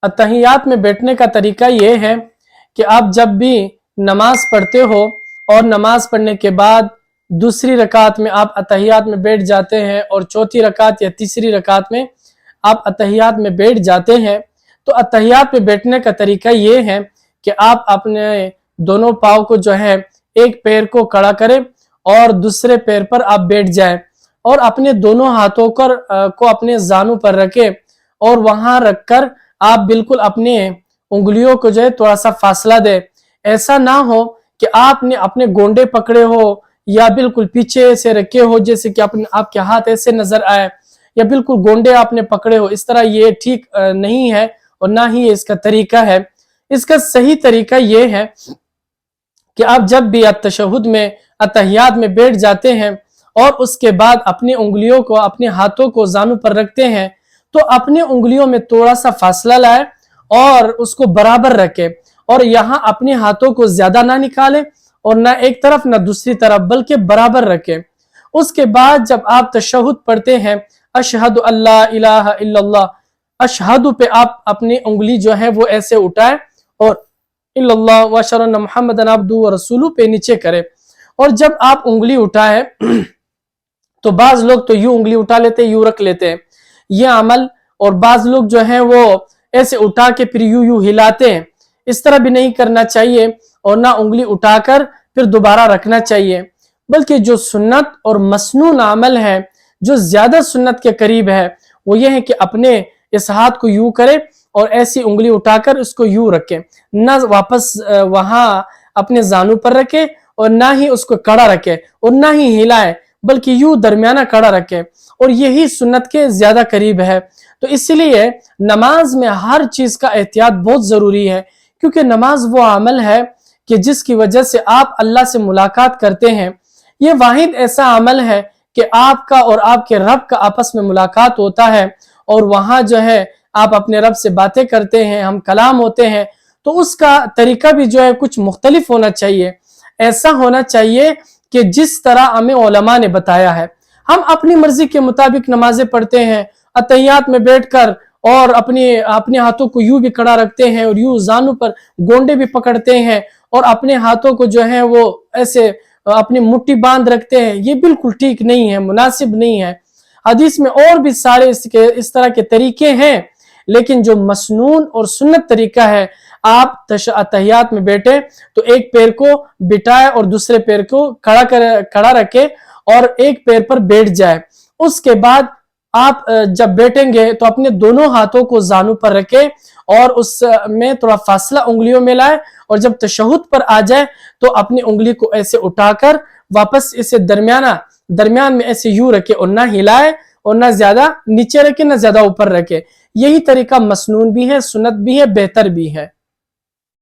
अत्तहियात में बैठने का तरीका ये है कि आप जब भी नमाज पढ़ते हो और नमाज पढ़ने के बाद दूसरी रकात में आप अत्तहियात में बैठ जाते हैं और चौथी रकात या तीसरी रकात में आप अत्तहियात में बैठ जाते हैं, तो अत्तहियात में बैठने का तरीका ये है कि आप अपने दोनों पाँव को जो है एक पैर को खड़ा करें और दूसरे पैर पर आप बैठ जाएं और अपने दोनों हाथों को अपने जानू पर रखें और वहां रखकर आप बिल्कुल अपने उंगलियों को जो है थोड़ा सा फासला दे। ऐसा ना हो कि आपने अपने गोंडे पकड़े हो या बिल्कुल पीछे से रखे हो, जैसे कि आपके हाथ ऐसे नजर आए, या बिल्कुल गोंडे आपने पकड़े हो, इस तरह ये ठीक नहीं है और ना ही ये इसका तरीका है। इसका सही तरीका ये है कि आप जब भी तशहुद में अत्तहियात में बैठ जाते हैं और उसके बाद अपनी उंगलियों को अपने हाथों को जानू पर रखते हैं, तो अपनी उंगलियों में थोड़ा सा फासला लाए और उसको बराबर रखे और यहाँ अपने हाथों को ज्यादा ना निकाले और ना एक तरफ ना दूसरी तरफ, बल्कि बराबर रखे। उसके बाद जब आप तशहुद पढ़ते हैं, अशहदु अल्ला इलाहा इल्लल्लाह, अशहदु पे आप अपनी उंगली जो है वो ऐसे उठाए और इल्लल्लाह व अशहदु अन्ना मुहम्मदन अब्दुहु व रसूलुहु पे नीचे करे। और जब आप उंगली उठाए तो बाज लोग तो यूं उंगली उठा लेते, यूं रख लेते हैं, ये अमल, और बाज लोग जो हैं वो ऐसे उठा के फिर यूं हिलाते हैं। इस तरह भी नहीं करना चाहिए और ना उंगली उठाकर फिर दोबारा रखना चाहिए, बल्कि जो सुन्नत और मसनून अमल है, जो ज्यादा सुन्नत के करीब है, वो ये है कि अपने इस हाथ को यूं करे और ऐसी उंगली उठाकर उसको यूं रखे, ना वापस वहां अपने जानू पर रखे और ना ही उसको कड़ा रखे और ना ही हिलाए, बल्कि यूं दरमियाना कड़ा रखे, और यही सुन्नत के ज्यादा करीब है। तो इसलिए नमाज में हर चीज का एहतियात बहुत जरूरी है, क्योंकि नमाज वो अमल है कि जिसकी वजह से आप अल्लाह से मुलाकात करते हैं। ये वाहिद ऐसा अमल है कि आपका और आपके रब का आपस में मुलाकात होता है और वहां जो है आप अपने रब से बातें करते हैं, हम कलाम होते हैं। तो उसका तरीका भी जो है कुछ मुख्तलिफ होना चाहिए, ऐसा होना चाहिए कि जिस तरह हमें उलमा ने बताया है। हम अपनी मर्जी के मुताबिक नमाजें पढ़ते हैं, अत्तहियात में बैठकर, और अपने हाथों को यूं भी खड़ा रखते हैं और यूं जानू पर गोंडे भी पकड़ते हैं और अपने हाथों को जो है वो ऐसे अपनी मुट्ठी बांध रखते हैं। ये बिल्कुल ठीक नहीं है, मुनासिब नहीं है। हदीस में और भी सारे इस तरह के तरीके हैं, लेकिन जो मसनून और सुन्नत तरीका है, आप अत्तहियात में बैठे तो एक पैर को बिठाए और दूसरे पैर को खड़ा रखे और एक पैर पर बैठ जाए। उसके बाद आप जब बैठेंगे तो अपने दोनों हाथों को जानू पर रखे और उसमें थोड़ा फासला उंगलियों में लाए, और जब तशहुद पर आ जाए तो अपनी उंगली को ऐसे उठाकर वापस इसे दरमियान में ऐसे यूं रखे और ना हिलाए और ना ज्यादा नीचे रखे ना ज्यादा ऊपर रखे। यही तरीका मसनून भी है, सुन्नत भी है, बेहतर भी है।